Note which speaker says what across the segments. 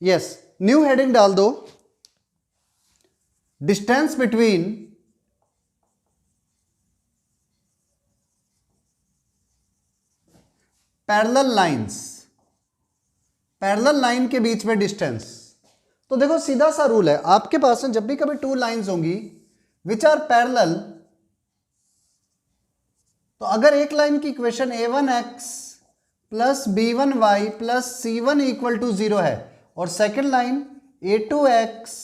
Speaker 1: Yes, new heading डाल दो, distance between parallel lines, parallel line के बीच में डिस्टेंस। तो देखो सीधा सा रूल है, आपके पास में जब भी कभी टू लाइंस होंगी विच आर पैरेलल, तो अगर एक लाइन की equation a1x plus b1y plus c1 equal to 0 है और second line a2x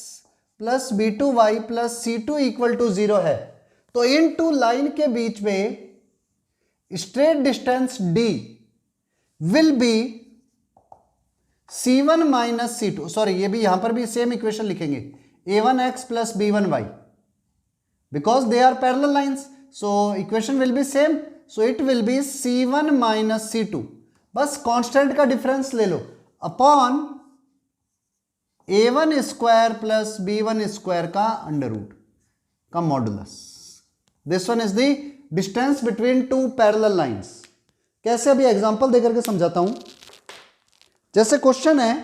Speaker 1: plus b2y plus c2 equal to 0 है, तो इन टू लाइन के बीच में straight distance d will be c1 minus c2, sorry ये भी यहां पर भी सेम इक्वेशन लिखेंगे, a1x plus b1y, because they are parallel lines, so equation will be same, so it will be c1 minus c2, बस constant का difference ले लो upon a1 square plus b1 square का अंडर रूट का modulus. This one is the distance between two parallel lines. कैसे, अभी example देकर के समझाता हूं। जैसे क्वेश्चन है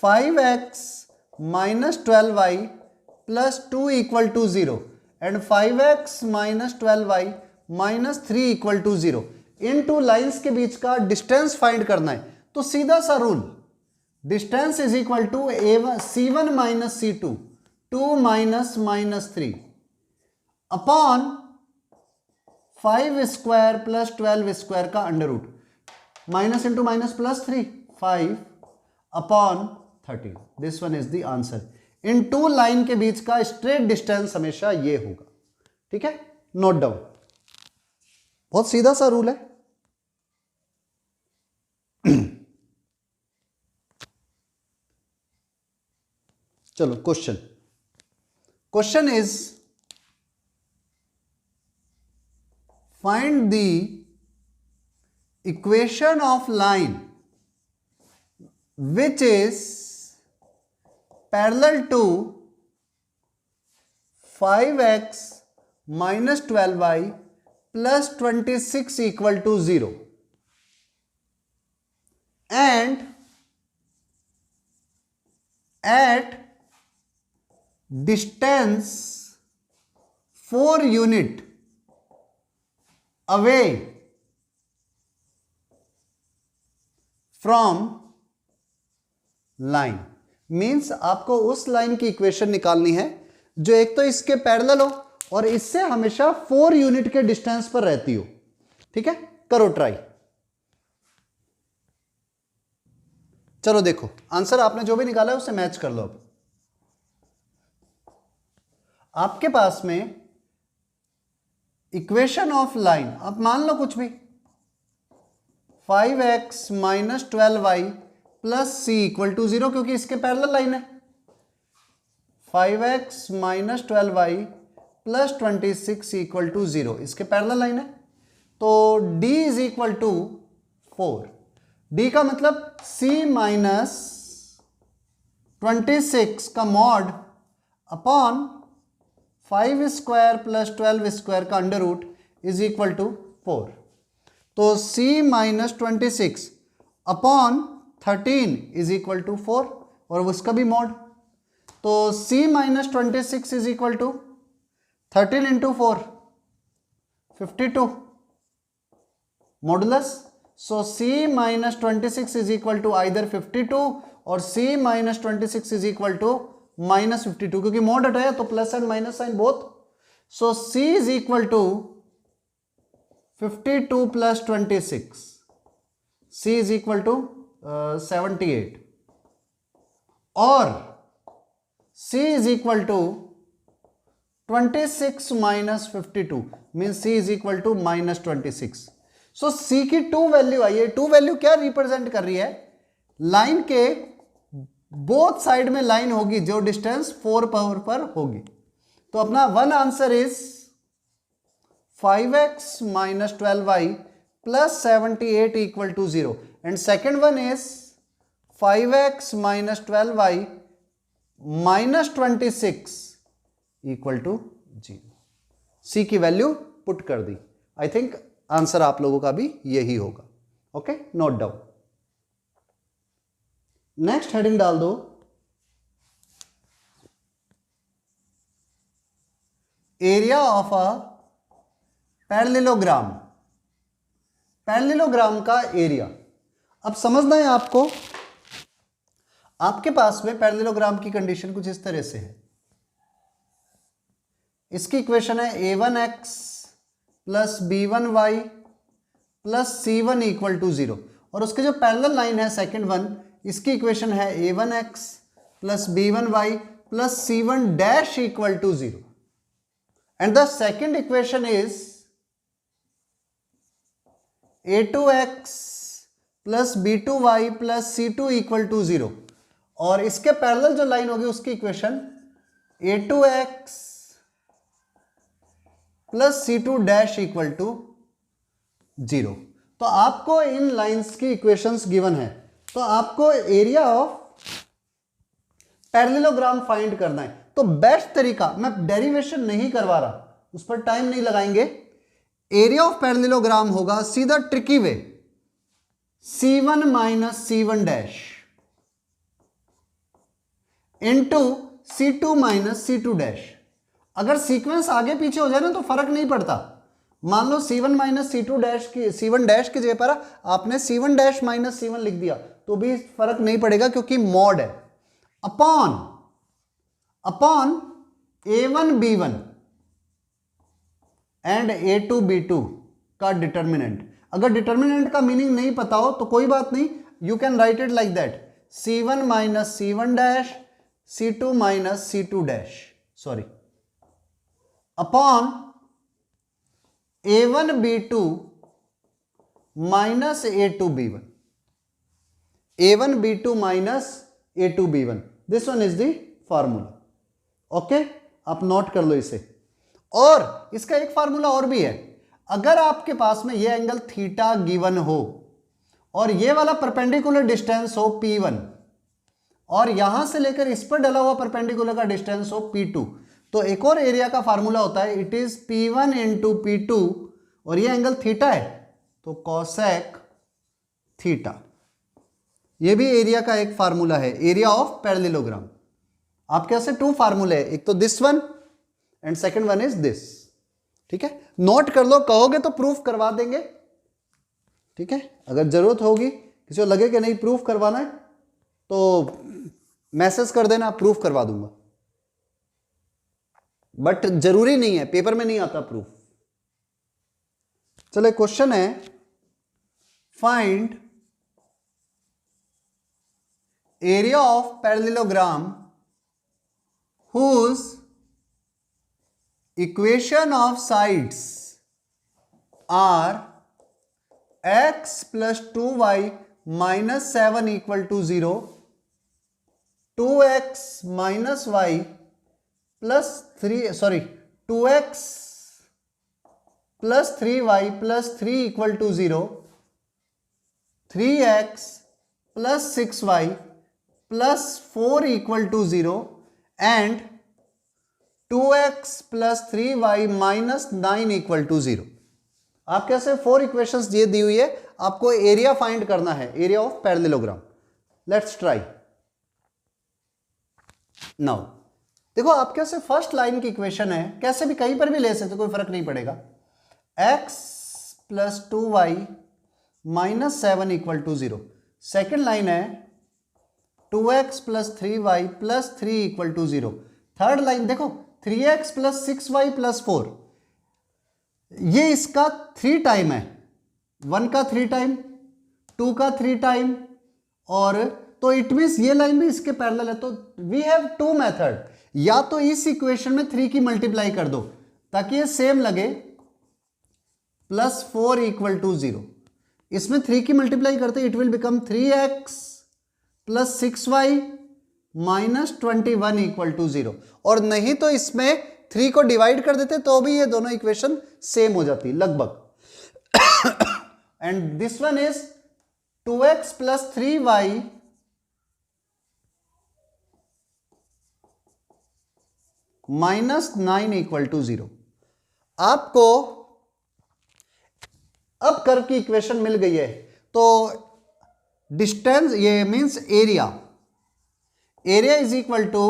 Speaker 1: 5x minus 12y plus 2 equal to 0 and 5x minus 12y minus 3 equal to 0, इन टू लाइन्स के बीच का डिस्टेंस फाइंड करना है। तो सीधा सा rule, distance is equal to c1 minus c2, 2 minus minus 3 upon 5 square plus 12 square का under root, minus into minus plus 3, 5 upon 13। This one is the answer. इन टू लाइन के बीच का स्ट्रेट डिस्टेंस हमेशा ये होगा। ठीक है, नोट डाउन, बहुत सीधा सा रूल है। चलो question, question is find the equation of line which is parallel to 5x minus 12y plus 26 equal to 0 and at distance 4 unit away from line. Means आपको उस लाइन की इक्वेशन निकालनी है जो एक तो इसके पैरेलल हो और इससे हमेशा 4 यूनिट के डिस्टेंस पर रहती हो। ठीक है, करो ट्राई। चलो देखो, आंसर आपने जो भी निकाला है उससे मैच कर लो। अब आपके पास में इक्वेशन ऑफ लाइन, आप मान लो कुछ भी, 5x minus 12y plus C equal to 0, क्योंकि इसके पैरेलल लाइन है। 5x minus 12y plus 26 equal to 0, इसके पैरेलल लाइन है। तो d is equal to 4। d का मतलब c माइनस 26 का mod upon 5 square plus 12 square का under root is equal to 4। तो c minus 26 upon 13 is equal to 4 और उसका भी मॉड। तो c minus 26 is equal to 13 into 4, 52 modulus. So c minus 26 is equal to either 52 और c minus 26 is equal to minus 52, क्योंकि mod हटाया तो plus and minus sign both. So c is equal to 52 plus 26, c is equal to 78 और c is equal to 26 minus 52 means c is equal to minus 26। So c की 2 value आई है। 2 value क्या represent कर रही है? Line के both side में line होगी जो डिस्टेंस 4 पावर पर होगी। तो अपना one answer is 5x minus 12y plus 78 equal to 0 and second one is 5x minus 12y minus 26 equal to 0। c की वैल्यू पुट कर दी। आई थिंक आंसर आप लोगों का भी यही होगा। Okay, note down. Next heading डाल दो, area of a parallelogram. Parallelogram का एरिया अब समझना है आपको। आपके पास में पैरेललोग्राम की कंडीशन कुछ इस तरह से है। इसकी इक्वेशन है a1x plus b1y plus c1 equal to 0, और उसके जो पैरेलल लाइन है सेकंड वन, इसकी इक्वेशन है a1x plus b1y plus c1 dash equal to 0, and the second equation is a2x plus b2y plus c2 equal to 0, और इसके parallel जो line होगी उसकी equation a2x plus c2 dash equal to 0। तो आपको इन लाइंस की इक्वेशंस गिवन है, तो आपको एरिया ऑफ पैरेललोग्राम फाइंड करना है। तो बेस्ट तरीका, मैं डेरिवेशन नहीं करवा रहा, उस पर टाइम नहीं लगाएंगे। एरिया ऑफ पैरेललोग्राम होगा सीधा ट्रिकी वे, c1 minus c1 dash into c2 minus c2 dash. अगर सीक्वेंस आगे पीछे हो जाए ना तो फर्क नहीं पड़ता। मान लो c1 माइनस c2 डैश की c1 डैश की जगह पर आपने c1 डैश माइनस c1 लिख दिया तो भी फर्क नहीं पड़ेगा, क्योंकि मॉड है। Upon a1 b1 and a2 b2 का डिटर्मिनेंट। अगर डिटर्मिनेंट का मीनिंग नहीं पता हो तो कोई बात नहीं, you can write it like that, c1 minus c1 dash c2 minus c2 dash, sorry, upon a1 b2 minus a2 b1, a1 b2 minus a2 b1, this one is the formula. Okay, आप note कर लो इसे। और इसका एक formula और भी है, अगर आपके पास में ये एंगल थीटा गिवन हो और ये वाला परपेंडिकुलर डिस्टेंस हो p1 और यहां से लेकर इस पर डला हुआ परपेंडिकुलर का डिस्टेंस हो p2, तो एक और एरिया का फार्मूला होता है, it is p1 into p2, और ये एंगल थीटा है तो कॉसेक थीटा। ये भी एरिया का एक फार्मूला है, एरिया ऑफ पैरेललोग्राम। आपके पास टू फार्मूले है, एक तो this one and second one is this. ठीक है, नोट कर लो, कहोगे तो प्रूफ करवा देंगे। ठीक है, अगर जरूरत होगी, किसी को लगे कि नहीं प्रूफ करवाना है तो मैसेज कर देना, प्रूफ करवा दूंगा, बट जरूरी नहीं है, पेपर में नहीं आता प्रूफ। चलो क्वेश्चन है, find area of parallelogram whose equation of sides are x plus 2y minus 7 equal to 0, 2x minus y plus 2x plus 3y plus 3 equal to 0, 3x plus 6y plus 4 equal to 0 and 2x plus 3y minus 9 equal to 0। आप कैसे 4 equations ये दी हुई है, आपको area find करना है, area of parallelogram. Let's try now. देखो आपके कैसे फर्स्ट लाइन की इक्वेशन है, कैसे भी कहीं पर भी ले सकते, कोई फर्क नहीं पड़ेगा। x plus 2y minus 7 equal to 0। Second line है 2x plus 3y plus 3 equal to 0। Third line देखो 3x प्लस 6y प्लस 4, ये इसका 3 टाइम है, 1 का 3 टाइम, 2 का 3 टाइम, और तो इट मीन्स ये लाइन भी इसके पैरेलल है। तो वी हैव 2 मेथड, या तो इस इक्वेशन में 3 की मल्टीप्लाई कर दो ताकि ये सेम लगे, प्लस 4 इक्वल टू 0। इसमें 3 की मल्टीप्लाई करते it will become 3x plus 6y minus 21 equal to 0, और नहीं तो इसमें 3 को डिवाइड कर देते तो भी ये दोनों इक्वेशन सेम हो जाती लगभग। And this one is 2x plus 3y minus 9 equal to 0। आपको अब कर्व की इक्वेशन मिल गई है, तो डिस्टेंस, ये means area, area is equal to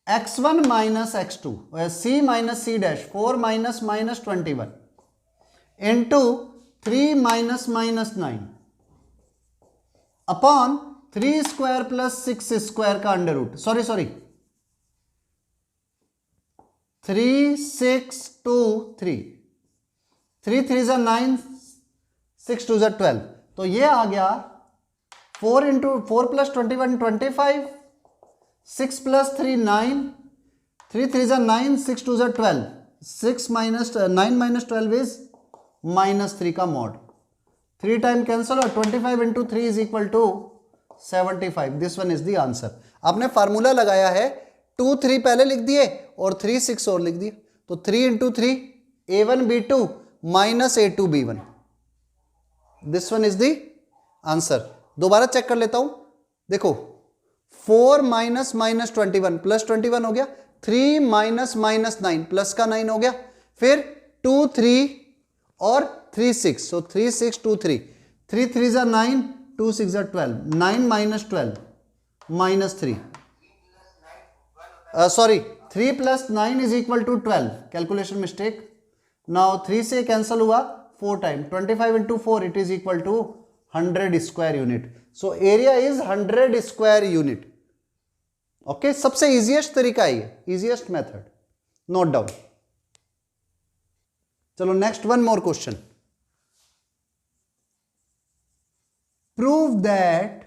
Speaker 1: x1 minus x2 c minus c dash 4 minus minus 21 into 3 minus minus 9 upon 3 square plus 6 square का under root, sorry 3 6 2 3 3 3 ज़ा 9 6 2 ज़ा 12, तो ये आ गया 4 इंटू 4 प्लस 21 25 6 प्लस 3 9 3 3 ज़ा 9 6 2 ज़ा 12 6 माइनस 9 माइनस 12 इज माइनस 3 का mod, 3 time cancel और 25 into 3 is equal to 75. This one is the answer. आपने फार्मूला लगाया है 2 3 पहले लिख दिए और 3 6 और लिख दिए, तो 3 into 3 a1 b2 minus a2 b1. This one is the answer. दोबारा चेक कर लेता हूं, देखो 4 माइनस माइनस 21 प्लस 21 हो गया, 3 माइनस माइनस 9 प्लस का 9 हो गया, फिर 2 3 और 3 6, सो 3 6 2 3 3 3 ज़ा 9 2 6 ज़ा 12 9 minus 12 minus 3 sorry 3 plus 9 is equal to 12, calculation mistake. Now 3 से कैंसिल हुआ 4 time, 25 into 4 it is equal to 100 square unit. So area is 100 square unit. Okay, सबसे इजीएस्ट तरीका है, इजीएस्ट मेथड, नोट डाउन. चलो next, one more question. Prove that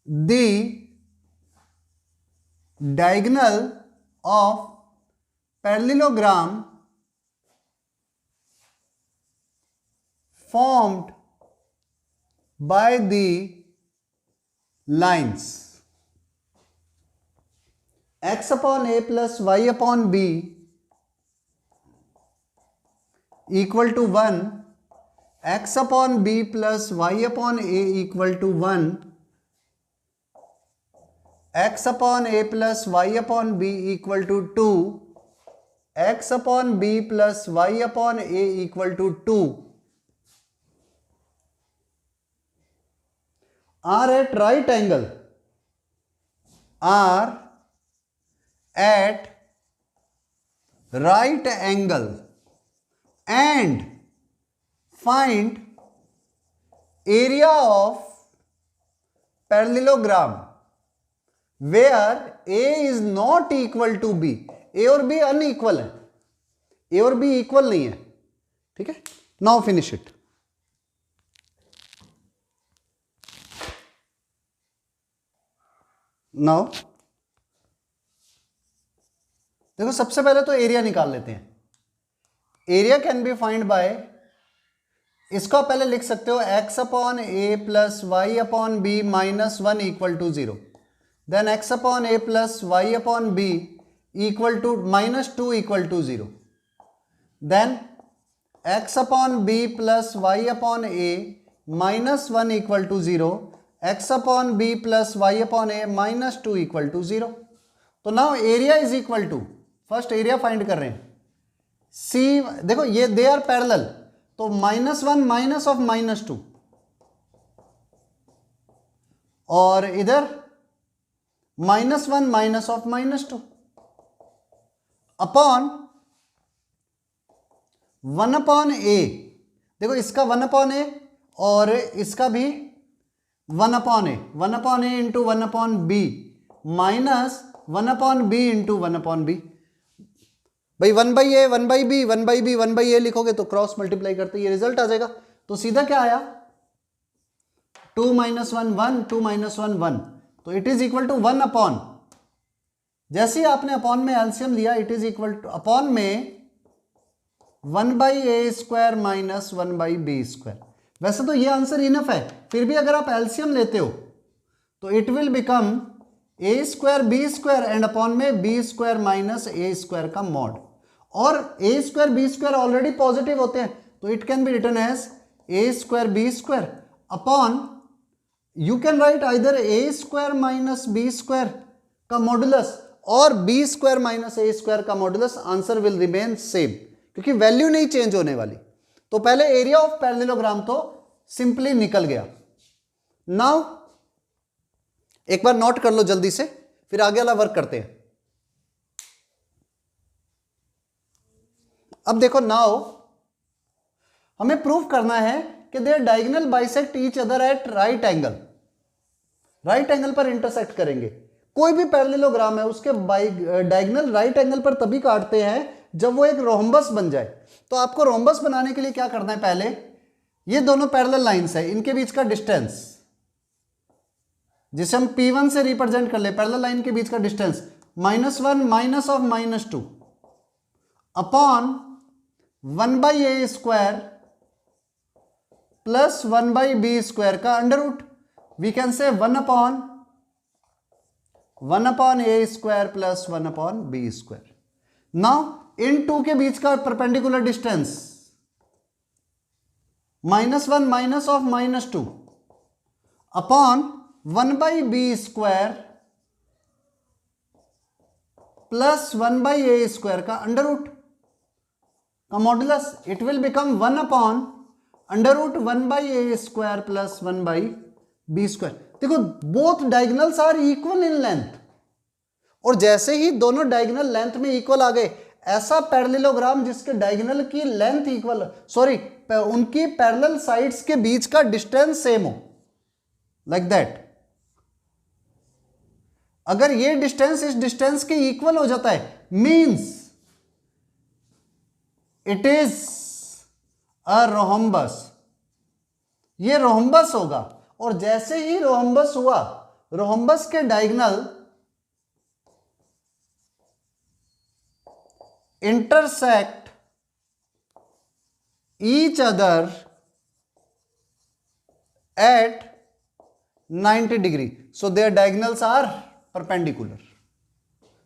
Speaker 1: the diagonal of parallelogram formed by the lines x upon a plus y upon b equal to 1, x upon b plus y upon a equal to 1, x upon a plus y upon b equal to 2, x upon b plus y upon a equal to 2 are at right angle, are at right angle and find area of parallelogram where a is not equal to b. a और b unequal है, a और b equal नहीं है. ठीक है, now finish it. Now देखो, सबसे पहले तो एरिया निकाल लेते हैं. Area can be find by, इसको पहले लिख सकते हो x upon A plus Y upon B minus 1 equal to 0. then x upon a plus y upon b equal to minus 2 equal to 0. then x upon b plus y upon a minus 1 equal to 0, x upon b plus y upon a minus 2 equal to 0. तो now area is equal to, first area find कर रहे हैं, c देखो ये they are parallel, तो -1 minus of -2 और इधर -1 minus of -2 upon 1 upon a. देखो इसका 1 अपॉन ए और इसका भी 1 upon a, 1 upon a into 1 upon B minus 1 upon b into 1 upon b. भाई 1 by a 1 by b 1 by b 1 by a लिखोगे तो क्रॉस मल्टीप्लाई करते ये रिजल्ट आ जाएगा. तो सीधा क्या आया, 2 माइनस 1 1 2 माइनस 1 1, तो it is equal to 1 upon, जैसे ही आपने अपॉन में एलसीएम लिया it is equal to upon में 1 by A square minus 1 by B square. वैसे तो ये आंसर इनफ है, फिर भी अगर आप एलसीएम लेते हो तो it will become a square b square and upon में b square minus a square का मॉड. और a square b square already positive होते हैं, तो it can be written as a square b square upon, you can write either a square minus b square का modulus और b square minus a square का modulus. Answer will remain same क्योंकि value नहीं change होने वाली. तो पहले area of parallelogram तो सिंपली निकल गया. नाउ एक बार नोट कर लो जल्दी से, फिर आगे वाला वर्क करते हैं। अब देखो नाउ हमें प्रूव करना है कि their diagonal bisect each other at right angle. Right angle पर इंटरसेक्ट करेंगे। कोई भी पैरेललोग्राम है उसके डायगोनल राइट एंगल पर तभी काटते हैं जब वो एक रोम्बस बन जाए। तो आपको रोम्बस बनाने के लिए क्या करना है, पहले ये दोनों पैरेलल लाइंस है, इनके बीच का डिस्टेंस जिसे हम P1 से रिप्रेजेंट कर ले, पैरेलल लाइन के बीच का distance -1 minus of -2 upon 1/a² plus 1/b² का अंडर रूट। वी कैन से 1/a² plus 1/b²। Now in two के बीच का perpendicular distance -1 minus of -2 upon 1/b² plus 1/a² का अंडर रूट का modulus. It will become 1/√1/a² plus 1/b²। देखो both diagonals are equal in length, और जैसे ही दोनों डायगोनल लेंथ में इक्वल आ गए, ऐसा पैरेललोग्राम जिसके डायगोनल की लेंथ इक्वल, उनकी पैरेलल साइड्स के बीच का डिस्टेंस सेम हो, लाइक दैट। अगर ये डिस्टेंस इस डिस्टेंस के इक्वल हो जाता है, means it is a rhombus. ये रोम्बस होगा, और जैसे ही रोम्बस हुआ, रोम्बस के diagonal intersect each other at 90 degree, so their diagonals are perpendicular.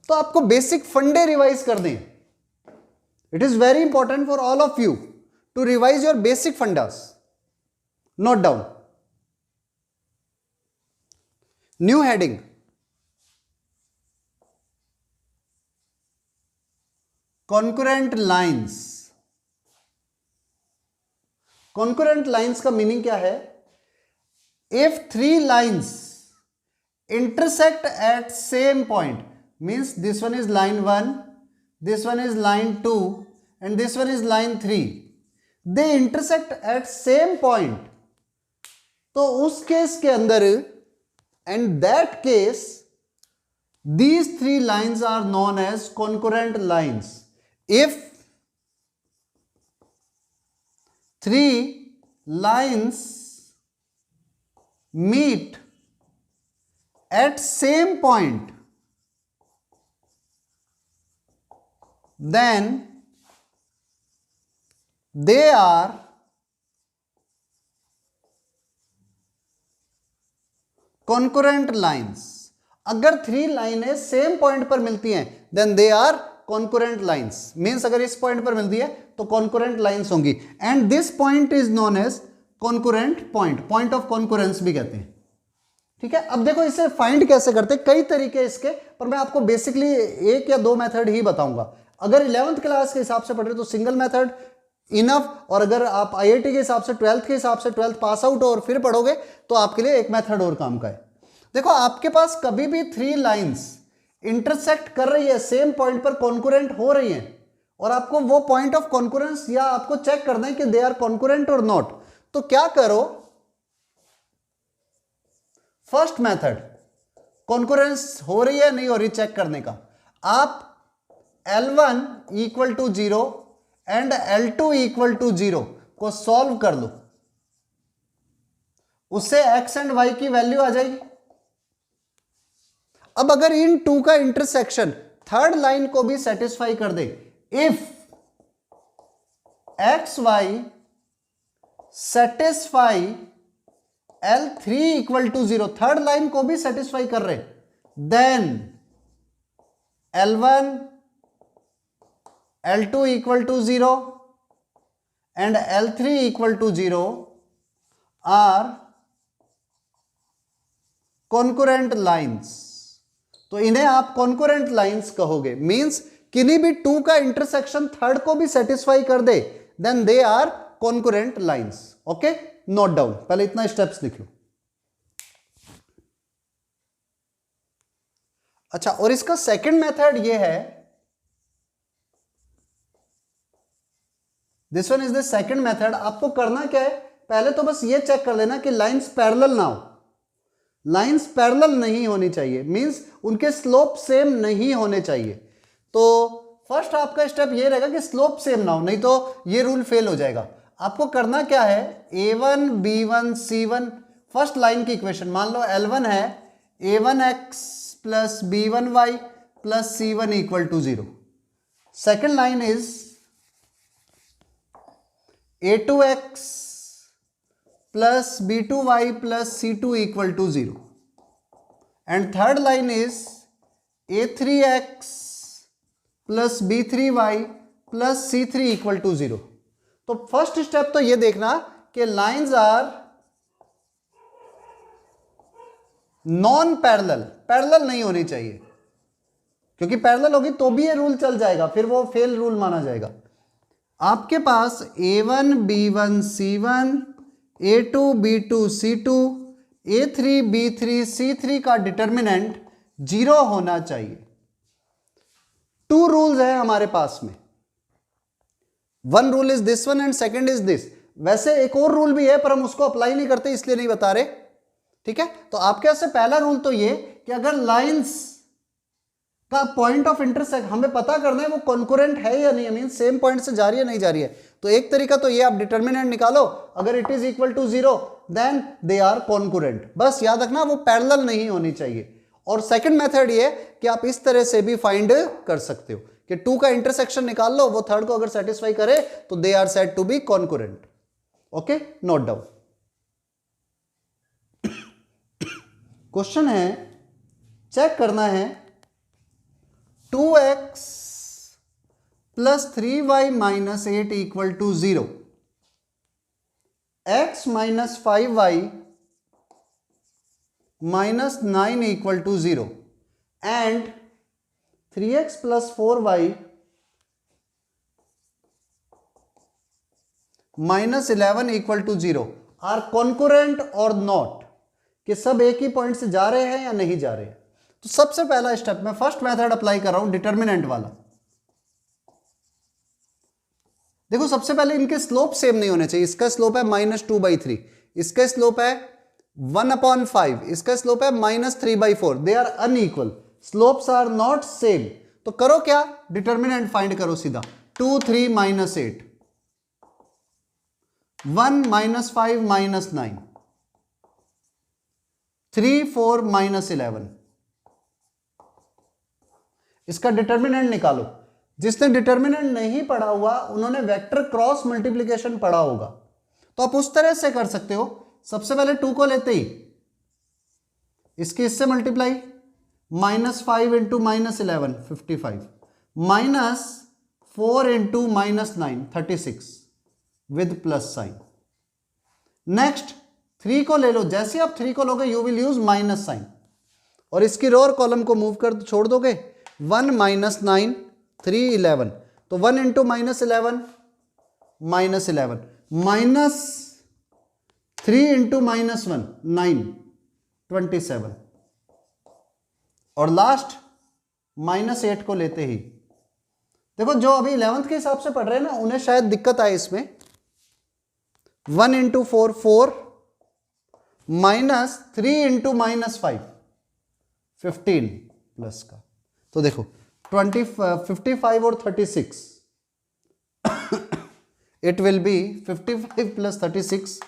Speaker 1: तो आपको बेसिक फंडे रिवाइज कर दें। It is very important for all of you to revise your basic fundas. Note down. New heading, concurrent lines. Concurrent lines का meaning क्या है? If 3 lines intersect at same point, means this one is line 1, this one is line 2 and this one is line 3, they intersect at same point, तो उस case के अंदर, and that case these 3 lines are known as concurrent lines. If 3 lines meet at same point, then they are concurrent lines. अगर 3 लाइनें same point पर मिलती हैं, then they are concurrent lines. Means अगर इस पॉइंट पर मिलती है तो कॉन्कुरेंट लाइन्स होंगी, and this point is known as concurrent point, point of concurrence भी कहते हैं। ठीक है, अब देखो इसे फाइंड कैसे करते, कई तरीके इसके, पर मैं आपको बेसिकली 1 या 2 मेथड ही बताऊंगा। अगर 11th क्लास के हिसाब से पढ़ रहे तो सिंगल मेथड इनफ, और अगर आप IIT के हिसाब से 12th के हिसाब से 12th पास आउट और फिर पढ़ोगे तो आपके लिए एक मेथड और काम का है। देखो आपके पास कभी भी 3 लाइंस इंटरसेक्ट कर रही है, सेम पॉइंट पर कॉन्कुरेंट हो रही हैं, और आपको वो पॉइंट ऑफ कॉन्कुरेंस या आपको चेक करना है कि दे आर कॉन्कुरेंट और नॉट, तो क्या करो, फर्स्ट मेथड कॉन्कुरेंस हो रही है नहीं हो रही चेक करने का, आप L1 equal to 0 and L2 equal to 0 को सॉल्व कर लो, उससे x एंड y की वैल्यू आ जाएगी। अब अगर इन 2 का इंटरसेक्शन थर्ड लाइन को भी सेटिस्फाई कर दे, if x y satisfy L3 equal to 0, third line को भी सेटिस्फाई कर रहे, then L1 L2 equal to 0 and L3 equal to 0 are concurrent lines. तो इन्हें आप कॉन्कुरेंट लाइंस कहोगे, मींस किन्हीं भी 2 का इंटरसेक्शन थर्ड को भी सेटिस्फाई कर दे, then they are concurrent lines. Okay, note down, पहले इतना स्टेप्स लिख लो। अच्छा, और इसका सेकंड मेथड ये है, this one is the second method. आपको करना क्या है, पहले तो बस ये चेक कर लेना कि लाइंस पैरेलल ना हो, लाइंस पैरेलल नहीं होनी चाहिए, मींस उनके स्लोप सेम नहीं होने चाहिए। तो फर्स्ट आपका स्टेप ये रहेगा कि स्लोप सेम ना हो, नहीं तो ये रूल फेल हो जाएगा। आपको करना क्या है, a1 b1 c1, first line की इक्वेशन मान लो L1 है a1x plus b1y plus c1 equal to 0। Second line is a2x plus b2y plus c2 equal to 0 and third line is a3x plus b3y plus c3 equal to 0। तो first step तो ये देखना कि lines are non parallel, parallel नहीं होनी चाहिए, क्योंकि parallel होगी तो भी ये रूल चल जाएगा, फिर वो फेल रूल माना जाएगा। आपके पास a1 b1 c1, a2 b2 c2, a3 b3 c3 का डिटर्मिनेंट 0 होना चाहिए। टू रूल्स है हमारे पास में, one rule is this one and second is this. वैसे एक और रूल भी है पर हम उसको अप्लाई नहीं करते इसलिए नहीं बता रहे, ठीक है। तो आपके यहाँ से पहला रूल तो ये कि अगर लाइंस का पॉइंट ऑफ इंटरसेक्शन हमें पता करना है वो कॉन्करेंट है या नहीं, मीन सेम पॉइंट से जा रही है नहीं जा रही है, तो एक तरीका तो ये आप डिटर्मिनेंट निकालो, अगर it is equal to 0 then they are concurrent. बस याद रखना वो पैरेलल नहीं होनी चाहिए। और सेकंड मेथड ये कि आप इस तरह से भी फाइंड कर सकते हो कि 2 का इंटरसेक्शन निकाल लो, वो थर्ड को अगर सेटिस्फाई करे तो they are said to be concurrent. Okay, note down. Question है, चेक करना है 2x plus 3y minus 8 equal to 0, x minus 5y minus 9 equal to 0 and 3x plus 4y minus 11 equal to 0 are concurrent और not, कि सब एक ही point से जा रहे हैं या नहीं जा रहे हैं। तो सबसे पहला स्टेप मैं फर्स्ट मेथड अप्लाई कर रहा हूं, डिटर्मिनेंट वाला। देखो सबसे पहले इनके स्लोप सेम नहीं होने चाहिए। इसका स्लोप है -2/3, इसका स्लोप है 1/5, इसका स्लोप है -3/4। They are unequal, slopes are not same. तो करो क्या, डिटर्मिनेंट फाइंड करो सीधा। 2 3 -8, 1 -5 -9, 3 4 -11। इसका डिटर्मिनेंट निकालो। जिसने डिटर्मिनेंट नहीं पढ़ा हुआ उन्होंने वेक्टर क्रॉस मल्टीप्लिकेशन पढ़ा होगा, तो आप उस तरह से कर सकते हो। सबसे पहले 2 को लेते ही इसकी इससे multiply, -5 into -11 55, -4 into -9 36 with plus sign. Next 3 को ले लो, जैसे आप 3 को लोगे you will use minus sign, और इसकी रो और कॉलम को मूव कर छोड़ दोगे। 1 -9 3 11, तो 1 इंटू -11 -11, -3 इंटू -1 9 27, और लास्ट -8 को लेते ही देखो जो अभी 11th के हिसाब से पढ़ रहे हैं ना उन्हें शायद दिक्कत आए इसमें। 1 इंटू 4 4, -3 इंटू -5 15 प्लस का, तो देखो 55 और 36, it will be 55 plus 36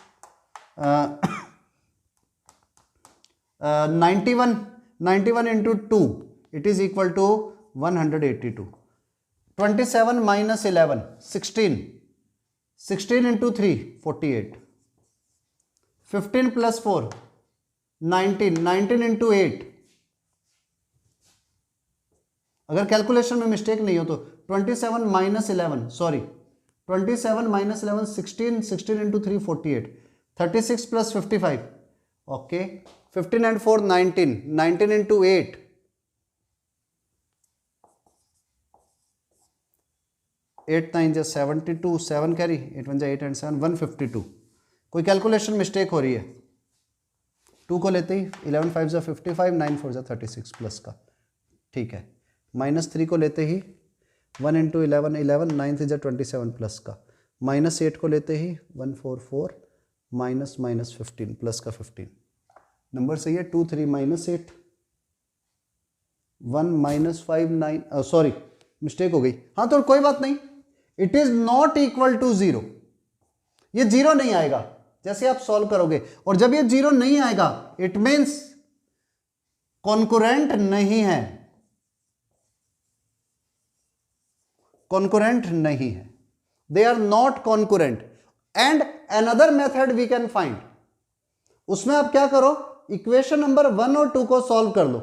Speaker 1: 91 into 2 it is equal to 182। 27 minus 11 16, 16 into 3 48, 15 plus 4 19, 19 into 8, अगर कैलकुलेशन में मिस्टेक नहीं हो तो 27 minus 11 sorry 27 minus 11 16, 16 into 3 48, 36 plus 55 okay, 15 and 4 19, 19 into 8 8 9 जा 72, 7 कैरी 8 1 जा 8 एंड 7 152। कोई कैलकुलेशन मिस्टेक हो रही है। 2 को लेते ही 11 5 जा 55, 9 4 जा 36 प्लस का ठीक है, -3 को लेते ही 1 इंटू 11 11, 9 से 27 प्लस का, -8 को लेते ही 144 माइनस 15 प्लस का 15, नंबर सही है 2 3 -8 1 -5 9, सॉरी मिस्टेक हो गई, हाँ तो कोई बात नहीं, it is not equal to 0, ये 0 नहीं आएगा जैसे आप सॉल्व करोगे, और जब ये 0 नहीं आएगा इट मीन्स कॉन्कुरेंट नहीं है, कॉन्कुरेंट नहीं है, they are not concurrent. And another method we can find, उसमें आप क्या करो, इक्वेशन नंबर 1 और 2 को सॉल्व कर लो,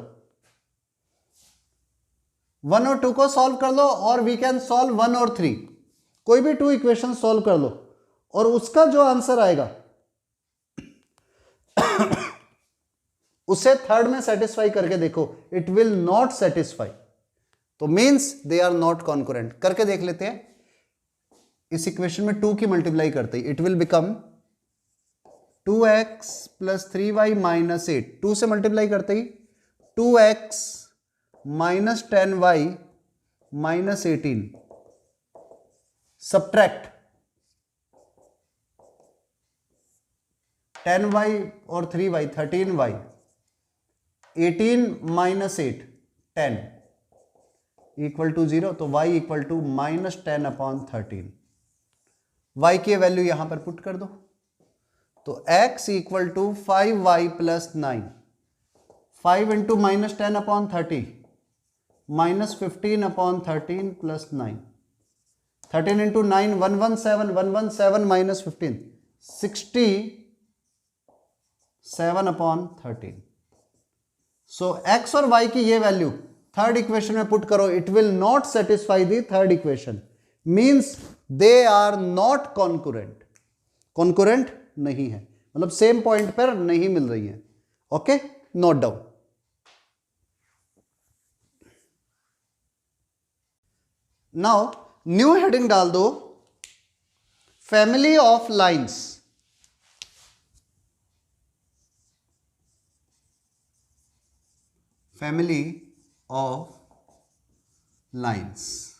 Speaker 1: 1 और 2 को सॉल्व कर लो, और वी कैन सॉल्व 1 और 3, कोई भी 2 इक्वेशन सॉल्व कर लो, और उसका जो आंसर आएगा उसे थर्ड में सेटिस्फाई करके देखो, इट विल नॉट सेटिस्फाई, तो means they are not concurrent. करके देख लेते हैं, इस इक्वेशन में 2 की मल्टीप्लाई करते ही it will become 2x plus 3y minus 8, 2 से मल्टीप्लाई करते ही 2x minus 10y minus 18, subtract 10y और 3y 13y, 18 minus 8 10 equal to 0, तो y equal to -10 upon 13, y की वैल्यू यहां पर पुट कर दो, तो x equal to 5y plus 9, 5 into -10 upon 30 -15 upon 13 plus 9, 13 into 9 117, 117 minus 15 67 upon 13। So x और y की ये वैल्यू थर्ड इक्वेशन में पुट करो, it will not satisfy the third equation, means they are not concurrent, concurrent नहीं है, मतलब same point पर नहीं मिल रही है। Okay, note down. Now new heading डाल दो, family of lines, family of lines.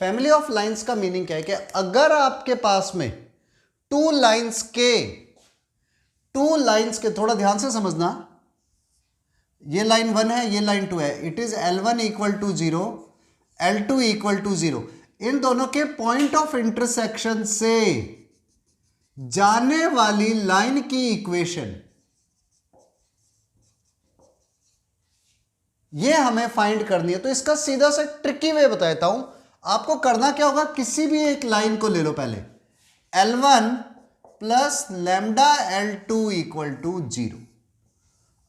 Speaker 1: Family of lines का मीनिंग क्या है कि अगर आपके पास में टू लाइंस के थोड़ा ध्यान से समझना, ये लाइन 1 है, ये लाइन 2 है, it is L1 equal to 0, L2 equal to 0, इन दोनों के पॉइंट ऑफ इंटरसेक्शन से जाने वाली लाइन की इक्वेशन, ये हमें फाइंड करनी है। तो इसका सीधा सा ट्रिकी वे बताता हूं, आपको करना क्या होगा, किसी भी एक लाइन को ले लो, पहले L1 plus lambda L2 equal to 0।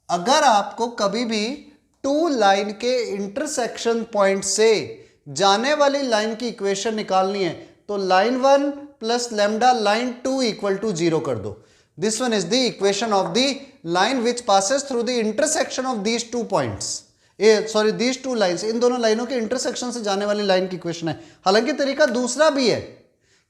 Speaker 1: अगर आपको कभी भी टू लाइन के इंटरसेक्शन पॉइंट से जाने वाली लाइन की इक्वेशन निकालनी है, तो line 1 plus lambda line 2 equal to 0 कर दो। This one is the equation of the line which passes through the intersection of these two points, these two lines, इन दोनों लाइनों के इंटरसेक्शन से जाने वाली लाइन की इक्वेशन है। हालांकि तरीका दूसरा भी है,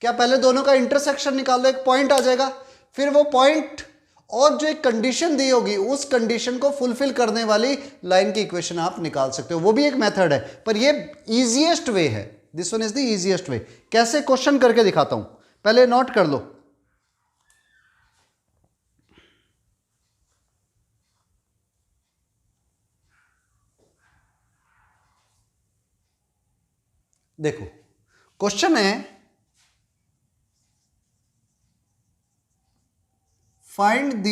Speaker 1: क्या पहले दोनों का इंटरसेक्शन निकाल लो, एक पॉइंट आ जाएगा, फिर वो पॉइंट और जो एक कंडीशन दी होगी उस कंडीशन को फुलफिल करने वाली लाइन की इक्वेशन आप निकाल सकते हो, वो भी एक मेथड है, पर ये इजीएस्ट वे है, this one is the easiest way. कैसे, क्वेश्चन करके दिखाता हूं, पहले नोट कर लो। देखो क्वेश्चन है, find the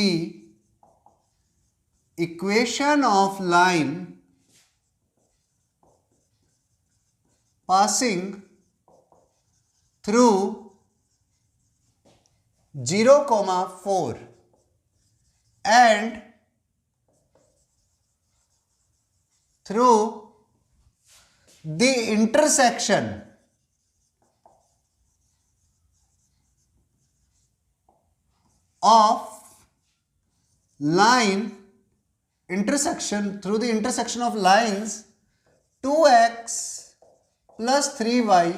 Speaker 1: equation of line passing through 0,4 and through the intersection of line through the intersection of lines 2x plus 3y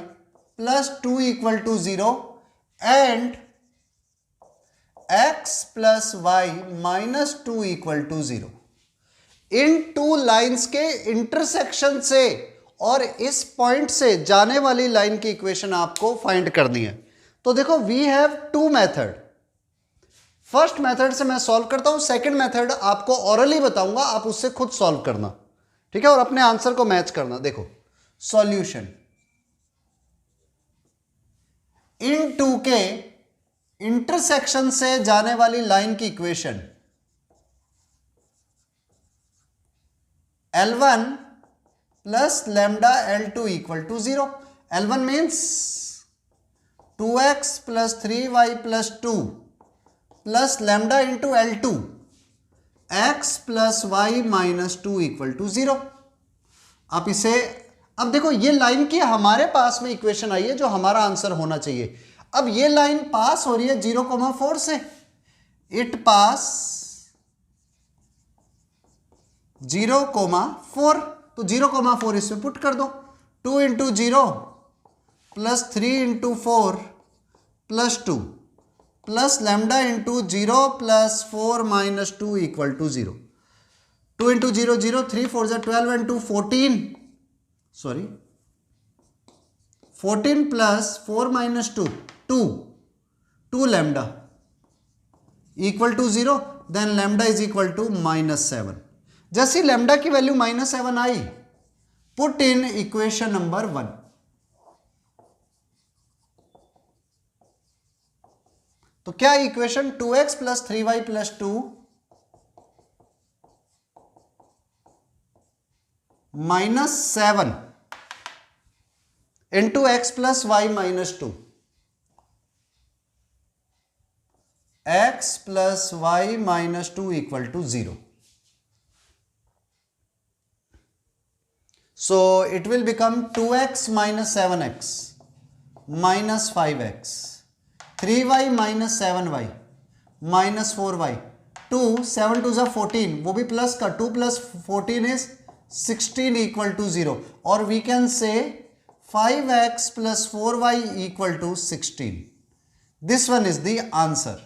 Speaker 1: plus 2 equal to 0 and x plus y minus 2 equal to 0। इन two lines के intersection से और इस point से जाने वाली line की equation आपको फाइंड करनी है। तो देखो we have two method. First method से मैं सॉल्व करता हूं, सेकंड मेथड आपको ऑरली बताऊंगा, आप उससे खुद सॉल्व करना, ठीक है, और अपने आंसर को मैच करना। देखो सॉल्यूशन, इन टू के इंटरसेक्शन से जाने वाली लाइन की equation L1 plus lambda L2 equal to 0। L1 means 2x plus 3y plus 2 plus lambda into L2 x plus y minus 2 equal to 0। आप इसे, अब देखो ये लाइन की हमारे पास में इक्वेशन आई है जो हमारा आंसर होना चाहिए। अब ये लाइन पास हो रही है 0,4 से, इट पास 0,4, तो 0,4 इसमें पुट कर दो। 2 into 0 plus 3 into 4 plus 2 plus lambda into 0 plus 4 minus 2 equal to 0। 2 into 0 0, 3 4 जा 12 and 2 14, sorry 14 plus 4 minus 2 2 lambda equal to 0, then lambda is equal to -7। जैसी लैम्डा की वैल्यू -7 आई, पुट इन इक्वेशन नंबर 1। तो क्या equation 2x plus 3y plus 2 -7 into x plus y minus 2, x plus y minus 2 equal to 0। So it will become 2x minus 7x minus 5x, 3y minus 7y minus 4y, 2 7 2 जा 14, वो भी plus का, 2 plus 14 is 16 equal to 0, और we can say 5x plus 4y equal to 16. This one is the answer.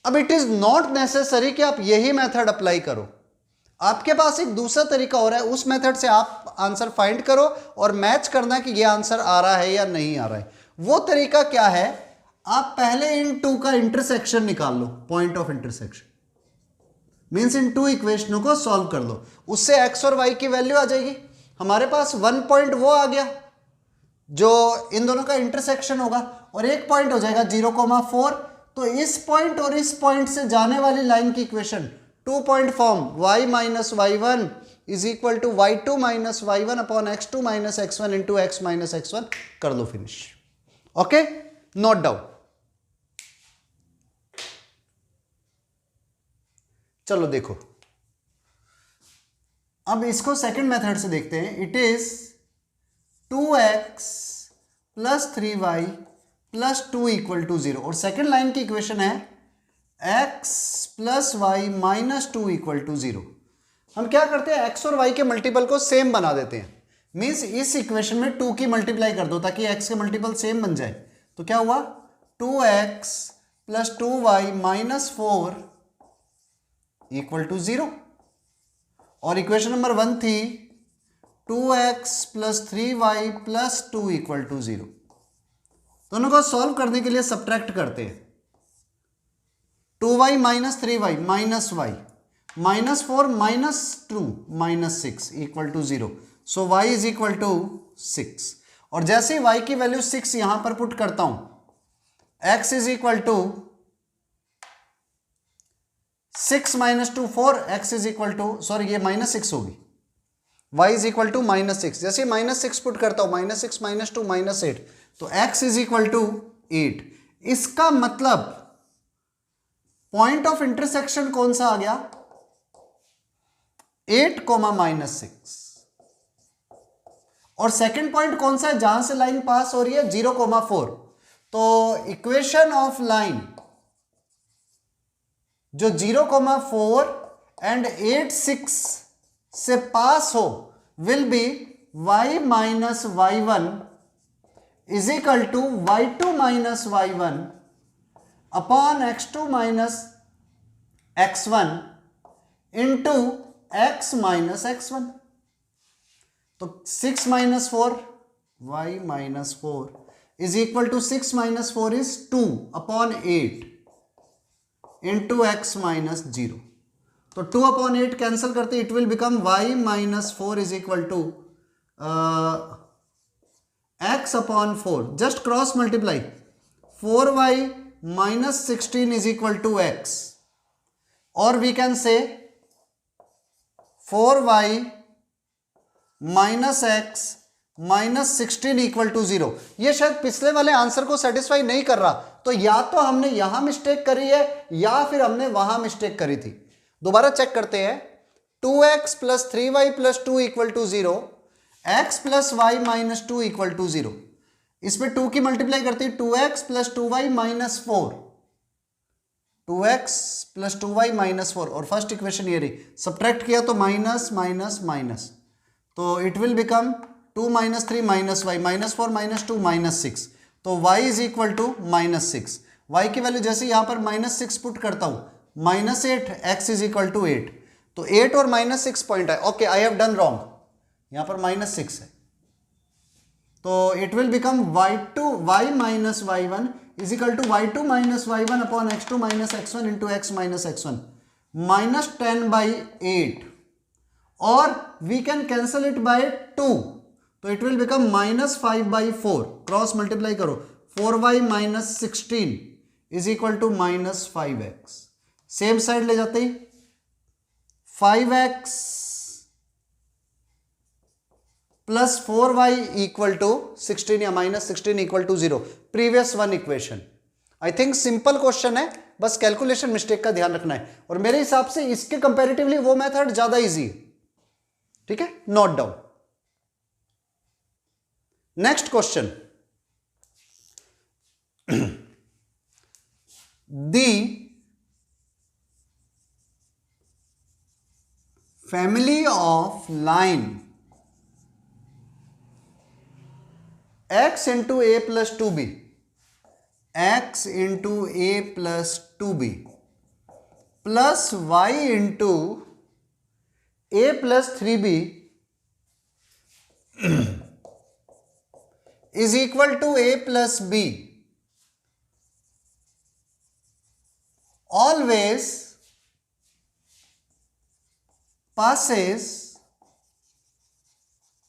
Speaker 1: अब it is not necessary कि आप यही method apply करो, आपके पास एक दूसरा तरीका हो रहा है, उस मेथड से आप आंसर फाइंड करो और मैच करना कि ये आंसर आ रहा है या नहीं आ रहा है। वो तरीका क्या है, आप पहले इन टू का इंटरसेक्शन निकाल लो, पॉइंट ऑफ इंटरसेक्शन मीन्स इन टू इक्वेशनों को सॉल्व कर लो, उससे x और y की वैल्यू आ जाएगी। हमारे पास 1 पॉइंट वो आ गया जो इन दोनों का इंटरसेक्शन होगा, और एक पॉइंट हो जाएगा 0,4। तो इस पॉइंट और इस पॉइंट से जाने वाली लाइन की equation 2 point form y minus y1 is equal to y2 minus y1 upon x2 minus x1 into x minus x1 कर लो, फिनिश। Okay, note down. चलो देखो, अब इसको सेकंड मेथड से देखते हैं। It is 2x plus 3y plus 2 equal to 0, और सेकंड लाइन की इक्वेशन है x plus y minus 2 equal to 0। हम क्या करते हैं, x और y के मल्टीपल को सेम बना देते हैं, मीन्स इस इक्वेशन में 2 की मल्टीप्लाई कर दो ताकि x के मल्टीपल सेम बन जाए। तो क्या हुआ, 2x plus 2y minus 4 equal to 0, और इक्वेशन नंबर 1 थी 2x plus 3y plus 2 equal to 0। दोनों को सॉल्व करने के लिए सब्ट्रैक्ट करते हैं। 2y minus 3y minus y minus 4 minus 2 minus 6 equal to 0। So y is equal to 6, और जैसे ही y की वैल्यू 6 यहां पर पुट करता हूं, x इज इक्वल टू 6 माइनस 2 4, x is equal to, sorry ये माइनस 6 होगी, y इज इक्वल टू -6। जैसे माइनस 6 पुट करता हूं, -6 माइनस 2 -8, तो x इज इक्वल टू 8। इसका मतलब पॉइंट ऑफ इंटरसेक्शन कौन सा आ गया, 8, -6, और सेकंड पॉइंट कौन सा है जहां से लाइन पास हो रही है, 0,4। तो इक्वेशन ऑफ लाइन जो 0,4 एंड 8 6 से पास हो will be y minus y1 is equal to y2 minus y1 upon x2 minus x1 into x minus x1। तो 6 minus 4 y minus 4 is equal to 6 minus 4 is 2 upon 8 into x minus 0। तो 2 upon 8 cancel करते it will become y minus 4 is equal to x upon 4। Just cross multiply 4y minus 16 is equal to x, or we can say 4y minus x minus 16 equal to 0। ये शायद पिछले वाले answer को satisfy नहीं कर रहा, तो या तो हमने यहां मिस्टेक करी है या फिर हमने वहां मिस्टेक करी थी। दोबारा चेक करते हैं। 2x plus 3y plus 2 equal to 0, x plus y minus 2 equal to 0। इसमें 2 की मल्टीप्लाई करते हैं 2x plus 2y minus 4, 2x plus 2y minus 4, और फर्स्ट इक्वेशन ये रही। सब्ट्रैक्ट किया तो माइनस माइनस माइनस, तो it will become 2 minus 3 minus y, minus 4 minus 2 minus 6। तो y is equal to minus 6। y की वैल्यू जैसे यहां पर माइनस 6 पुट करता हूं, minus 8, x is equal to 8। तो 8 और माइनस 6 पॉइंट है। Okay, I have done wrong, यहां पर माइनस 6 है। तो it will become y minus y1 is equal to y2 minus y1 upon x2 minus x1 into x minus x1 minus 10 by 8, और we can cancel it by 2, तो it will become minus 5 by 4। Cross multiply करो, 4y minus 16 is equal to minus 5x। Same side ले जाते ही 5x plus 4y equal to 16 या minus 16 equal to 0, previous one equation. I think simple question है, बस calculation mistake का ध्यान रखना है, और मेरे हिसाब से इसके कंपैरेटिवली वो मेथड ज्यादा इजी है। ठीक है, note down. Next question, the family of line x into a plus 2b, x into a plus 2b plus y into a plus 3b is equal to a plus b always passes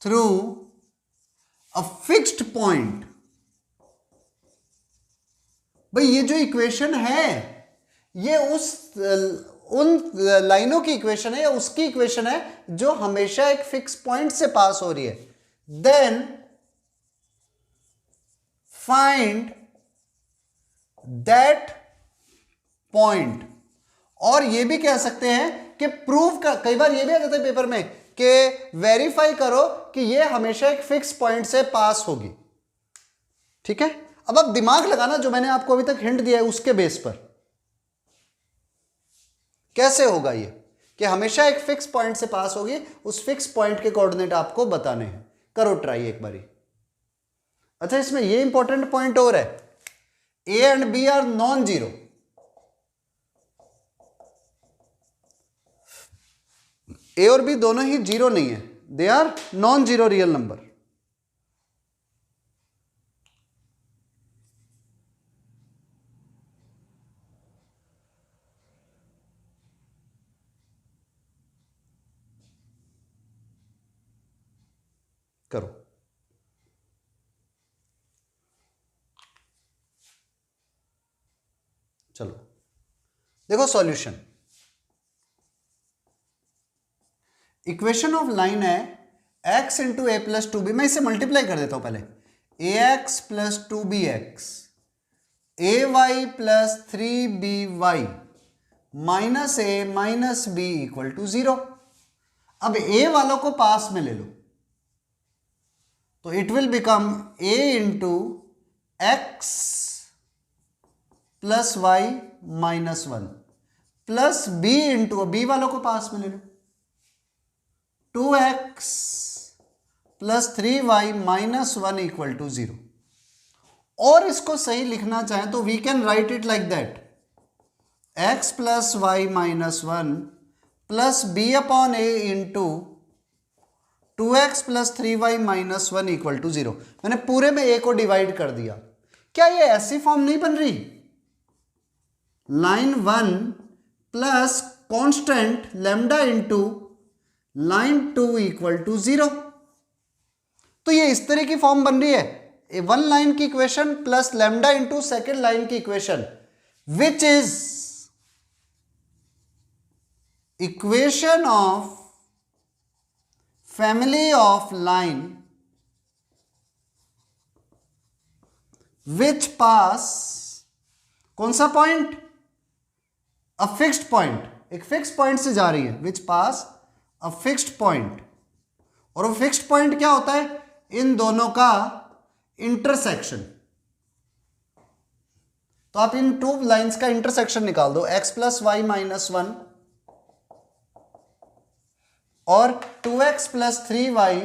Speaker 1: through a fixed point। भाई ये जो equation है ये उन लाइनों की equation है या उसकी इक्वेशन है जो हमेशा एक फिक्स पॉइंट से पास हो रही है। देन फाइंड दैट पॉइंट, और ये भी कह सकते हैं कि प्रूव का, कई बार ये भी आ जाता है पेपर में कि वेरीफाई करो कि ये हमेशा एक फिक्स पॉइंट से पास होगी। ठीक है, अब आप दिमाग लगाना, जो मैंने आपको अभी तक हिंट दिया है उसके बेस पर कैसे होगा ये कि हमेशा एक फिक्स पॉइंट से पास होगी, उस फिक्स पॉइंट के कोऑर्डिनेट आपको बताने हैं। करो ट्राई एक बारी। अच्छा, इसमें ये इंपॉर्टेंट पॉइंट और है, a and b are non zero. A और बी दोनों ही जीरो नहीं है, they are non zero real number. करो, चलो देखो सॉल्यूशन। इक्वेशन ऑफ लाइन है x into a plus 2b, मैं इसे मल्टीप्लाई कर देता हूं पहले, ax plus 2bx, ay plus 3by minus a minus b equal to 0। अब a वालों को पास में ले लो, तो it will become a into x plus y minus 1 plus b into, b वालों को पास में ले लो, 2x plus 3y minus 1 equal to 0। और इसको सही लिखना चाहें तो we can write it like that, x plus y minus 1 plus b upon a into 2x plus 3y minus 1 equal to 0। मैंने पूरे में a को डिवाइड कर दिया। क्या ये ऐसी फॉर्म नहीं बन रही? Line 1 plus constant lambda into line 2 equal to 0। तो ये इस तरह की फॉर्म बन रही है, वन लाइन की equation plus lambda into second line की equation, which is equation of family of line which pass, कौन सा पॉइंट? अ फिक्स्ड पॉइंट, एक फिक्स्ड पॉइंट से जा रही है, विच पास अ फिक्स्ड पॉइंट। और वो फिक्स्ड पॉइंट क्या होता है? इन दोनों का इंटरसेक्शन। तो आप इन टू लाइंस का इंटरसेक्शन निकाल दो, x प्लस वाई माइनस 1 और 2x plus 3y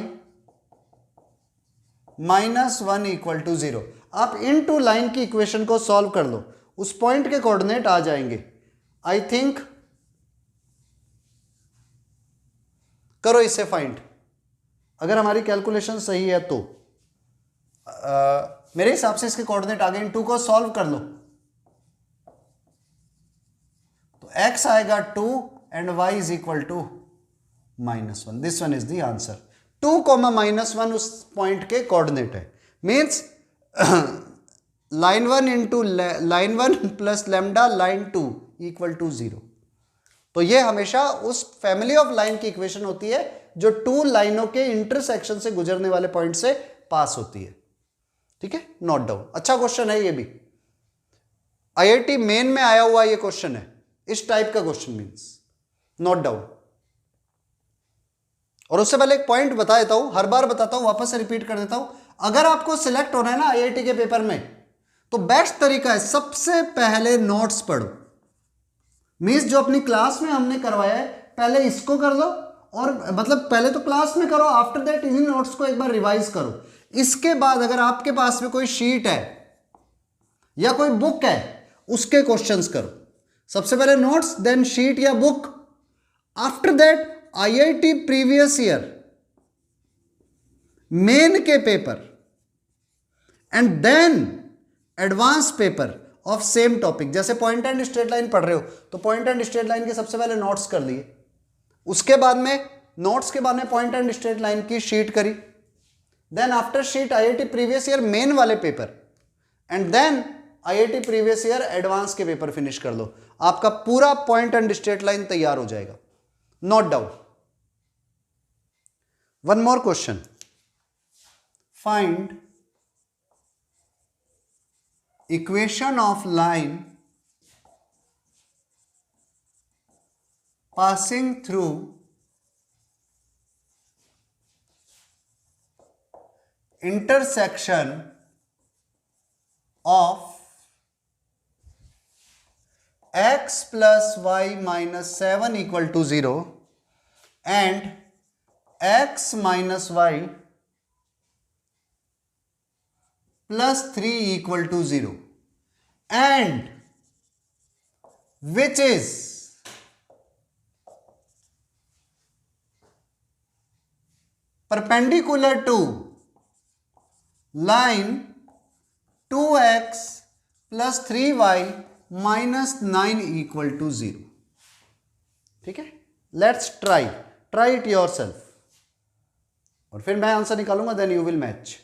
Speaker 1: minus 1 equal to 0। आप इन टू लाइन की इक्वेशन को सॉल्व कर लो, उस पॉइंट के कोऑर्डिनेट आ जाएंगे। आई थिंक करो इसे फाइंड, अगर हमारी कैलकुलेशन सही है तो मेरे हिसाब से इसके कोऑर्डिनेट आ गए। इन टू को सॉल्व कर लो तो x आएगा 2 and y is equal to -1। This one is the answer. 2 comma -1 उस पॉइंट के कोऑर्डिनेट है। Means line 1 into line 1 plus lambda line 2 equal to 0। तो ये हमेशा उस फैमिली ऑफ लाइन की इक्वेशन होती है जो टू लाइनों के इंटरसेक्शन से गुजरने वाले पॉइंट से पास होती है। ठीक है, नोट डाउन। अच्छा क्वेश्चन है ये भी, आईआईटी मेन में आया हुआ ये क्वेश्चन है, इस टाइप का क्वेश्चन मीन्स नोट डाउन। और उससे पहले एक पॉइंट बता देता हूं, हर बार बताता हूं, वापस से रिपीट कर देता हूं। अगर आपको सिलेक्ट होना है ना आईआईटी के पेपर में, तो बेस्ट तरीका है सबसे पहले नोट्स पढ़ो। मीन्स जो अपनी क्लास में हमने करवाया है पहले इसको कर लो, और मतलब पहले तो क्लास में करो, आफ्टर दैट इन नोट्स को एक बार रिवाइज करो। इसके बाद अगर आपके पास में कोई शीट है या कोई बुक है उसके क्वेश्चंस करो। सबसे पहले नोट्स, देन शीट या book, after that IIT previous year main के paper, and then advance paper of same topic. जैसे पॉइंट एंड स्ट्रेट लाइन पढ़ रहे हो तो पॉइंट एंड स्ट्रेट लाइन के सबसे पहले नोट्स कर लिए, उसके बाद में नोट्स के बाद में पॉइंट एंड स्ट्रेट लाइन की शीट करी, then after sheet IIT previous year main वाले paper, and then IIT previous year advance के पेपर फिनिश कर लो। आपका पूरा पॉइंट एंड स्ट्रेट लाइन तैयार हो जाएगा। Note down. One more question, find equation of line passing through intersection of x plus y minus 7 equal to 0 and x minus y plus 3 equal to 0, and which is perpendicular to line 2x plus 3y minus 9 equal to 0। ठीक है, let's try it your self, और फिर मैं answer निकालूंगा, then you will match.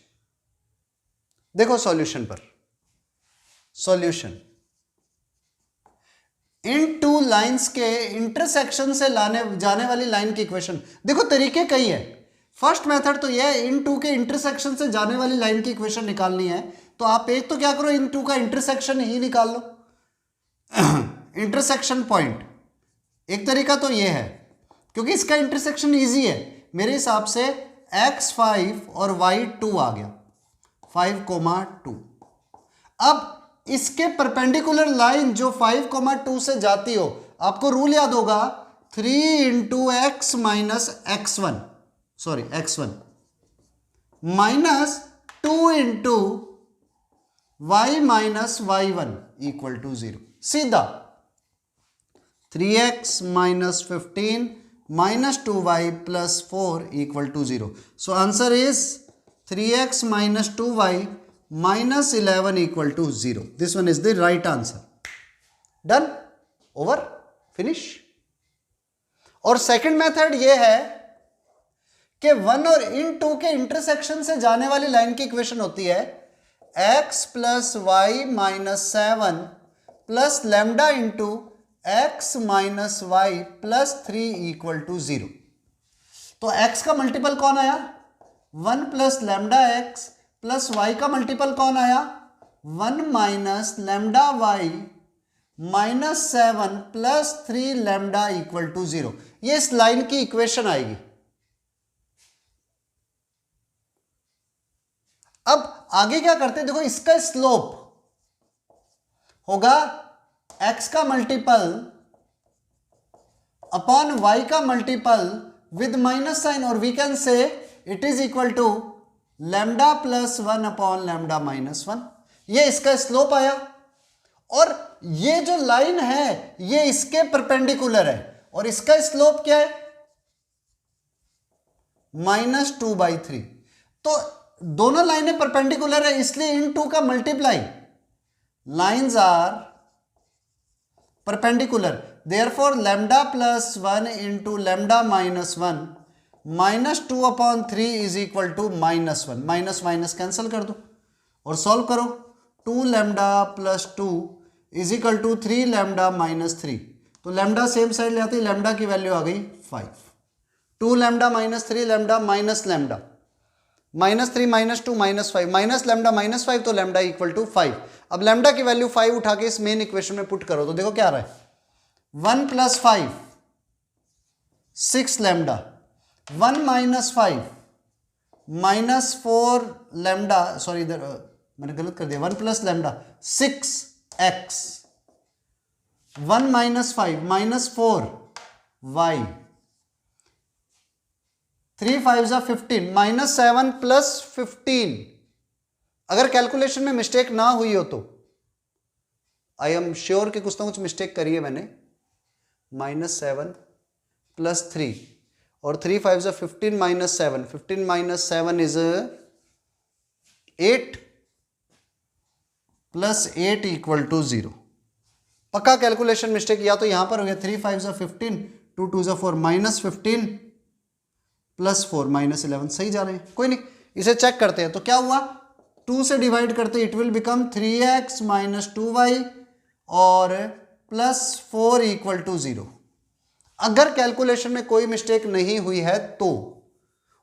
Speaker 1: देखो solution पर, solution इन two lines के इंटरसेक्शन से जाने वाली लाइन की इक्वेशन। देखो तरीके कई है। फर्स्ट मेथड तो यह है, इन टू के इंटरसेक्शन से जाने वाली लाइन की इक्वेशन निकालनी है तो आप एक तो क्या करो, इन टू का इंटरसेक्शन ही निकाल लो, इंटरसेक्शन पॉइंट। एक तरीका तो यह है, क्योंकि इसका इंटरसेक्शन इजी है मेरे हिसाब से, x5 और y2 आ गया, 5,2। अब इसके परपेंडिकुलर लाइन जो 5,2 से जाती हो, आपको रूल याद होगा, 3 into x minus x1 minus 2 into y minus y1 equal to 0। सीधा 3x minus 15 minus 2y plus 4 equal to 0. So answer is 3x minus 2y minus 11 equal to 0. This one is the right answer. Done? Over? Finish? और second method ये है कि 1 और इन 2 के intersection से जाने वाली लाइन की इक्वेशन होती है x plus y minus 7 plus lambda into x minus y plus 3 equal to 0. तो x का मल्टीपल कौन आया? 1 plus lambda x plus y का मल्टीपल कौन आया? 1 minus lambda y minus 7 plus 3 lambda equal to 0. ये इस लाइन की इक्वेशन आएगी. अब आगे क्या करते हैं, देखो इसका स्लोप होगा x का मल्टीपल अपॉन y का मल्टीपल विद माइनस साइन, और we can say it is equal to lambda plus 1 upon lambda minus 1. ये इसका स्लोप आया, और ये जो लाइन है ये इसके परपेंडिकुलर है, और इसका स्लोप क्या है? -2/3. तो दोनों लाइनें परपेंडिकुलर है, इसलिए इन 2 का multiply, lines are perpendicular, therefore lambda plus 1 into lambda minus 1 -2 upon 3 is equal to -1. Minus minus cancel कर दो और सॉल्व करो. 2 lambda plus 2 is equal to 3 lambda minus 3. तो लैम्डा सेम साइड ले आती, लैम्डा की वैल्यू आ गई 5. 2 lambda minus 3 lambda minus lambda, -3 -2 -5 minus lambda -5, तो लैम्डा इक्वल टू 5. अब लैम्डा की वैल्यू 5 उठा के इस मेन इक्वेशन में पुट करो तो देखो क्या आ रहा है. 1 plus 5 6 lambda, 1 minus 5 -4 lambda, sorry इधर मैंने गलत कर दिया, 1 plus lambda 6x, 1 minus 5 -4 y, 3 5 15 -7 plus 15. अगर कैलकुलेशन में मिस्टेक ना हुई हो तो आई एम श्योर कि कुछ ना कुछ मिस्टेक करी है मैंने. -7 प्लस 3 और 3 5 15 -7, 15 minus 7 is 8 plus 8 equal to 0. पक्का कैलकुलेशन मिस्टेक या तो यहां पर हो गया. 3 5 15, 2 2 4 -15 प्लस 4 -11. सही जा रहे हैं, कोई नहीं, इसे चेक करते हैं. तो क्या हुआ, 2 से डिवाइड करते it will become 3x minus 2y और प्लस 4 इक्वल टू 0. अगर कैलकुलेशन में कोई मिस्टेक नहीं हुई है तो,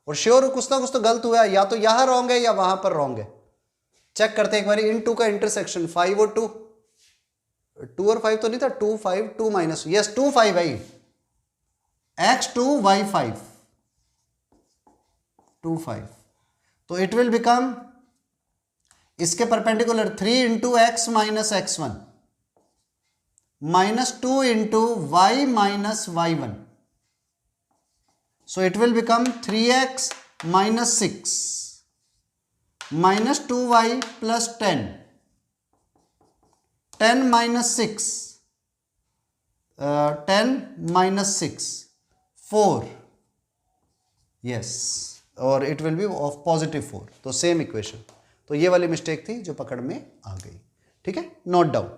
Speaker 1: और श्योर कुछ ना कुछ तो गलत हुआ है, या तो यहां रॉन्ग है या वहां पर रॉन्ग है. चेक करते हैं एक बार. इन 2 का इंटरसेक्शन 5 और 2, 2 और 5 तो नहीं था, 2 5 2 माइनस, यस 2 5 है, x 2 y 5 2 5. तो इट विल बिकम इसके perpendicular 3 into x minus x1 -2 into y minus y1. So it will become 3x minus 6 -2y plus 10, 10 minus 6, 10 minus 6 4, yes, और इट विल बी ऑफ +4. तो same equation. तो ये वाली mistake थी जो पकड़ में आ गई. ठीक है, नोट डाउन.